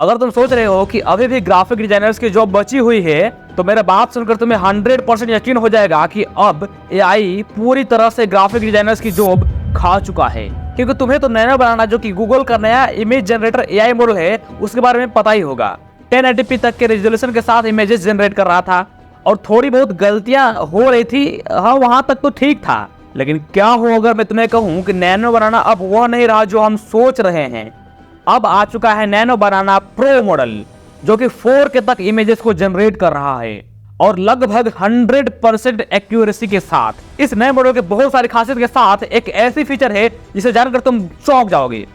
अगर तुम सोच रहे हो कि अभी भी ग्राफिक डिजाइनर्स की जॉब बची हुई है, तो मेरा बात सुनकर तुम्हें 100% यकीन हो जाएगा कि अब एआई पूरी तरह से ग्राफिक डिजाइनर्स की जॉब खा चुका है। क्योंकि तुम्हें तो नैनो बनाना, जो कि गूगल का नया इमेज जनरेटर एआई मॉडल है, उसके बारे में पता ही होगा। 1080p तक के रेजोल्यूशन के साथ इमेजेस जनरेट कर रहा था और थोड़ी बहुत गलतियां हो रही थी। हाँ, वहां तक तो ठीक था। लेकिन क्या हो अगर मैं तुम्हें कहूं कि नैनो बनाना अब वह नहीं रहा जो हम सोच रहे हैं। अब आ चुका है नैनो बनाना प्रो मॉडल, जो कि 4K तक इमेजेस को जनरेट कर रहा है और लगभग 100% एक्यूरेसी के साथ। इस नए मॉडल के बहुत सारी खासियत के साथ एक ऐसी फीचर है जिसे जानकर तुम चौंक जाओगे।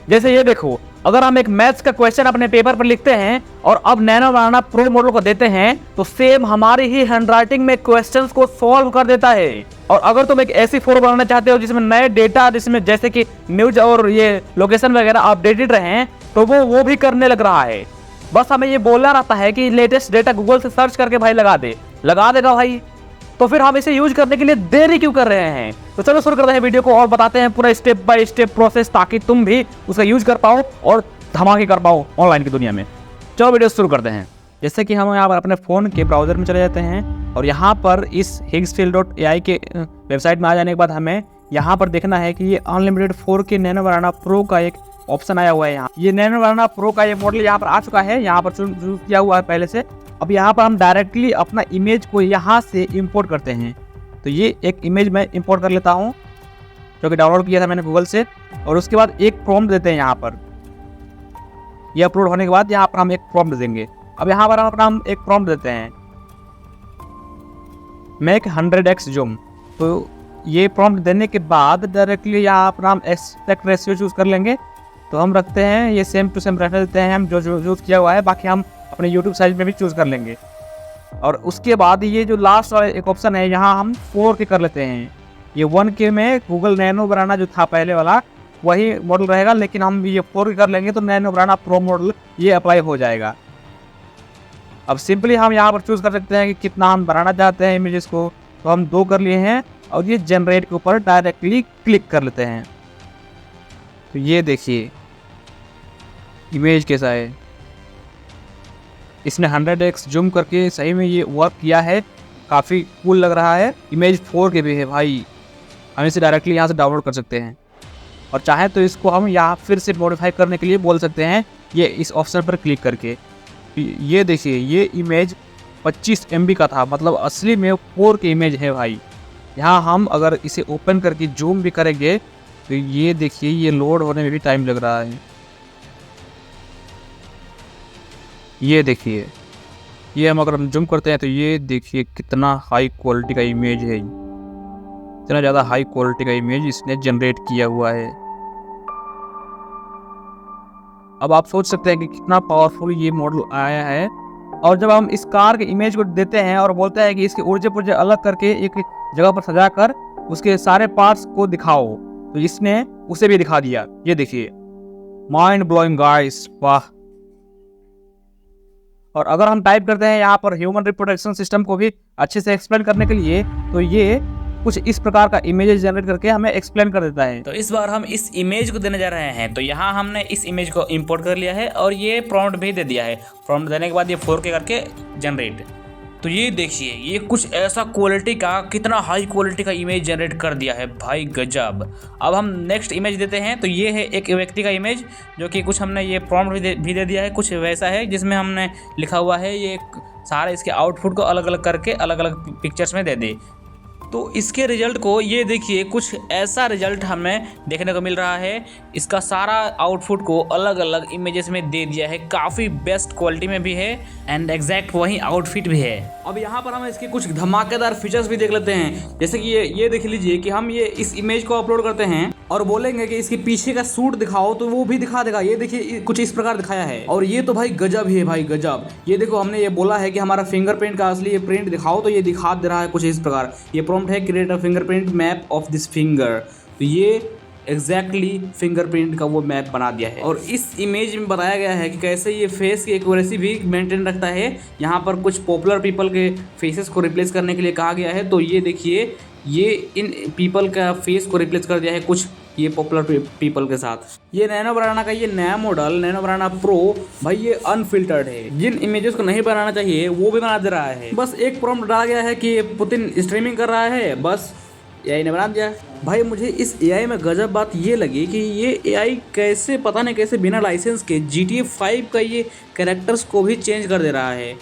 जैसे ये देखो, अगर हम एक मैथ्स का क्वेश्चन अपने पेपर पर लिखते हैं और अब नैनो बनाना प्रो मॉडल को देते हैं, तो सेम हमारी ही हैंडराइटिंग में क्वेश्चंस को सॉल्व कर देता है। और अगर तुम एक ऐसी फोटो बनाना चाहते हो जिसमें नए डेटा, जिसमें जैसे कि न्यूज और ये लोकेशन वगैरह अपडेटेड रहे, तो वो भी करने लग रहा है। बस हमें ये बोलना रहता है कि लेटेस्ट डेटा गूगल से सर्च करके भाई लगा देगा भाई। तो फिर हम इसे यूज करने के लिए देरी क्यों कर रहे हैं? तो चलो शुरू करते हैं वीडियो को और बताते हैं पूरा स्टेप बाय स्टेप प्रोसेस, ताकि तुम भी उसका यूज कर पाओ और धमाके कर पाओ ऑनलाइन की दुनिया में। चलो वीडियो शुरू करते हैं। जैसे कि हम यहाँ पर अपने फ़ोन के ब्राउज़र में चले जाते हैं और यहाँ पर इस higgsfield.ai के वेबसाइट में आ जाने के बाद हमें यहाँ पर देखना है कि ये अनलिमिटेड 4K नैनो बनाना प्रो का एक ऑप्शन आया हुआ है। यहाँ ये नैनो बनाना प्रो का ये मॉडल यहाँ पर आ चुका है, यहाँ पर चूज किया हुआ है पहले से। अब यहाँ पर हम डायरेक्टली अपना इमेज को यहाँ से इंपोर्ट करते हैं। तो ये एक इमेज मैं इंपोर्ट कर लेता हूँ जो कि डाउनलोड किया था मैंने गूगल से, और उसके बाद एक प्रॉम्प्ट देते हैं यहाँ पर। ये अपलोड होने के बाद यहाँ पर हम एक प्रॉम्प्ट देंगे। अब यहाँ पर हम अपना एक प्रॉम्प्ट देते हैं, मेक 100x जूम। तो ये प्रॉम्प्ट देने के बाद डायरेक्टली यहाँ पर हम एस्पेक्ट रेशियो चूज़ कर लेंगे। तो हम रखते हैं ये सेम टू सेम रखने देते हैं हम जो यूज़ किया हुआ है, बाकी हम अपने यूट्यूब साइज में भी चूज़ कर लेंगे। और उसके बाद ये जो लास्ट वाला एक ऑप्शन है, यहाँ हम 4K कर लेते हैं। ये 1K में गूगल नैनो बनाना जो था पहले वाला वही मॉडल रहेगा, लेकिन हम ये 4K कर लेंगे तो नैनो बनाना प्रो मॉडल ये अप्लाई हो जाएगा। अब सिंपली हम यहाँ पर चूज़ कर सकते हैं कि कितना हम बनाना चाहते हैं इमेजेस को। तो हम 2 कर लिए हैं और ये जनरेट के ऊपर डायरेक्टली क्लिक कर लेते हैं। तो ये देखिए इमेज कैसा है, इसने 100x जूम करके सही में ये वर्क किया है, काफ़ी कूल लग रहा है। इमेज 4K भी है भाई। हम इसे डायरेक्टली यहाँ से डाउनलोड कर सकते हैं और चाहे तो इसको हम यहाँ फिर से मॉडिफाई करने के लिए बोल सकते हैं, ये इस ऑप्शन पर क्लिक करके। ये देखिए ये इमेज 25 MB का था, मतलब असली में 4K इमेज है भाई। यहाँ हम अगर इसे ओपन करके जूम भी करेंगे तो ये देखिए ये लोड होने में भी टाइम लग रहा है। ये देखिए ये हम अगर जूम करते हैं तो ये देखिए कितना हाई क्वालिटी का इमेज है, इतना ज़्यादा हाई क्वालिटी का इमेज इसने जनरेट किया हुआ है। अब आप सोच सकते हैं कि कितना पावरफुल ये मॉडल आया है। और जब हम इस कार के इमेज को देते हैं और बोलते हैं कि इसके ऊर्जे पुर्जे अलग करके एक जगह पर सजा कर उसके सारे पार्ट्स को दिखाओ, तो इसने उसे भी दिखा दिया। ये देखिए माइंड ब्लोइंग गाइस, वाह। और अगर हम टाइप करते हैं यहाँ पर ह्यूमन रिप्रोडक्शन सिस्टम को भी अच्छे से एक्सप्लेन करने के लिए, तो ये कुछ इस प्रकार का इमेजेस जनरेट करके हमें एक्सप्लेन कर देता है। तो इस बार हम इस इमेज को देने जा रहे हैं। तो यहाँ हमने इस इमेज को इंपोर्ट कर लिया है और ये प्रॉम्प्ट भी दे दिया है। प्रॉम्प्ट देने के बाद ये 4K करके जनरेट। तो ये देखिए ये कुछ ऐसा क्वालिटी का, कितना हाई क्वालिटी का इमेज जनरेट कर दिया है भाई, गजब। अब हम नेक्स्ट इमेज देते हैं। तो ये है एक व्यक्ति का इमेज, जो कि कुछ हमने ये प्रॉम्प्ट भी दे दिया है। कुछ वैसा है जिसमें हमने लिखा हुआ है ये सारे इसके आउटपुट को अलग अलग करके अलग अलग पिक्चर्स में दे दे। तो इसके रिजल्ट को ये देखिए, कुछ ऐसा रिजल्ट हमें देखने को मिल रहा है। इसका सारा आउटपुट को अलग अलग इमेजेस में दे दिया है, काफ़ी बेस्ट क्वालिटी में भी है एंड एग्जैक्ट वही आउटफिट भी है। अब यहाँ पर हम इसके कुछ धमाकेदार फीचर्स भी देख लेते हैं। जैसे कि ये देख लीजिए कि हम ये इस इमेज को अपलोड करते हैं और बोलेंगे कि इसके पीछे का सूट दिखाओ, तो वो भी दिखा देगा। ये देखिए कुछ इस प्रकार दिखाया है। और ये तो भाई गजब ही है भाई, गजब। ये देखो हमने ये बोला है कि हमारा फिंगरप्रिंट का असली ये प्रिंट दिखाओ, तो ये दिखा दे रहा है कुछ इस प्रकार। ये प्रॉम्प्ट है create a fingerprint map of this finger. तो ये एग्जैक्टली फिंगरप्रिंट का वो मैप बना दिया है। और इस इमेज में बताया गया है कि कैसे ये फेस की एक्यूरेसी भी मेंटेन रखता है। यहाँ पर कुछ पॉपुलर पीपल के फेसेस को रिप्लेस करने के लिए कहा गया है। तो ये देखिए ये इन पीपल का फेस को रिप्लेस कर दिया है कुछ ये पॉपुलर पीपल के साथ। ये नैनो बनाना का ये नया मॉडल नैनो बनाना प्रो भाई ये अनफिल्टर्ड है, जिन इमेजेस को नहीं बनाना चाहिए वो भी बना दे रहा है। बस एक प्रॉम्प्ट डाला गया है कि पुतिन स्ट्रीमिंग कर रहा है, बस एआई ने बना दिया। भाई मुझे इस एआई में गजब बात ये लगी कि ये एआई कैसे पता नहीं कैसे बिना लाइसेंस के GTA 5 का ये कैरेक्टर्स को भी चेंज कर दे रहा है।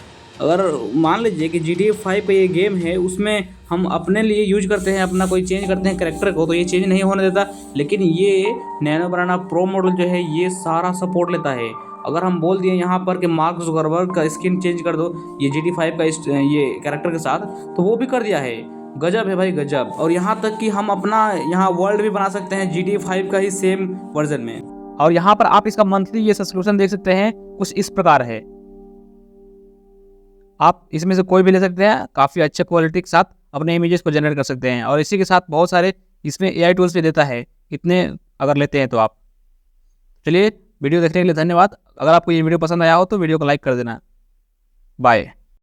अगर मान लीजिए कि GTA 5 का ये गेम है, उसमें हम अपने लिए यूज करते हैं, अपना कोई चेंज करते हैं कैरेक्टर को, तो ये चेंज नहीं होने देता। लेकिन ये नैनो बनाना प्रो मॉडल जो है ये सारा सपोर्ट लेता है। अगर हम बोल दिए यहाँ पर कि मार्क जुकरबर्ग का स्किन चेंज कर दो ये GTA 5 का ये कैरेक्टर के साथ, तो वो भी कर दिया है। गजब है भाई गजब। और यहाँ तक कि हम अपना यहाँ वर्ल्ड भी बना सकते हैं GTA 5 का ही सेम वर्जन में। और यहाँ पर आप इसका मंथली ये सब्सक्रिप्शन देख सकते हैं, कुछ इस प्रकार है। आप इसमें से कोई भी ले सकते हैं, काफ़ी अच्छे क्वालिटी के साथ अपने इमेजेस को जनरेट कर सकते हैं। और इसी के साथ बहुत सारे इसमें AI टूल्स भी देता है, इतने अगर लेते हैं तो आप। चलिए वीडियो देखने के लिए धन्यवाद। अगर आपको ये वीडियो पसंद आया हो तो वीडियो को लाइक कर देना। बाय।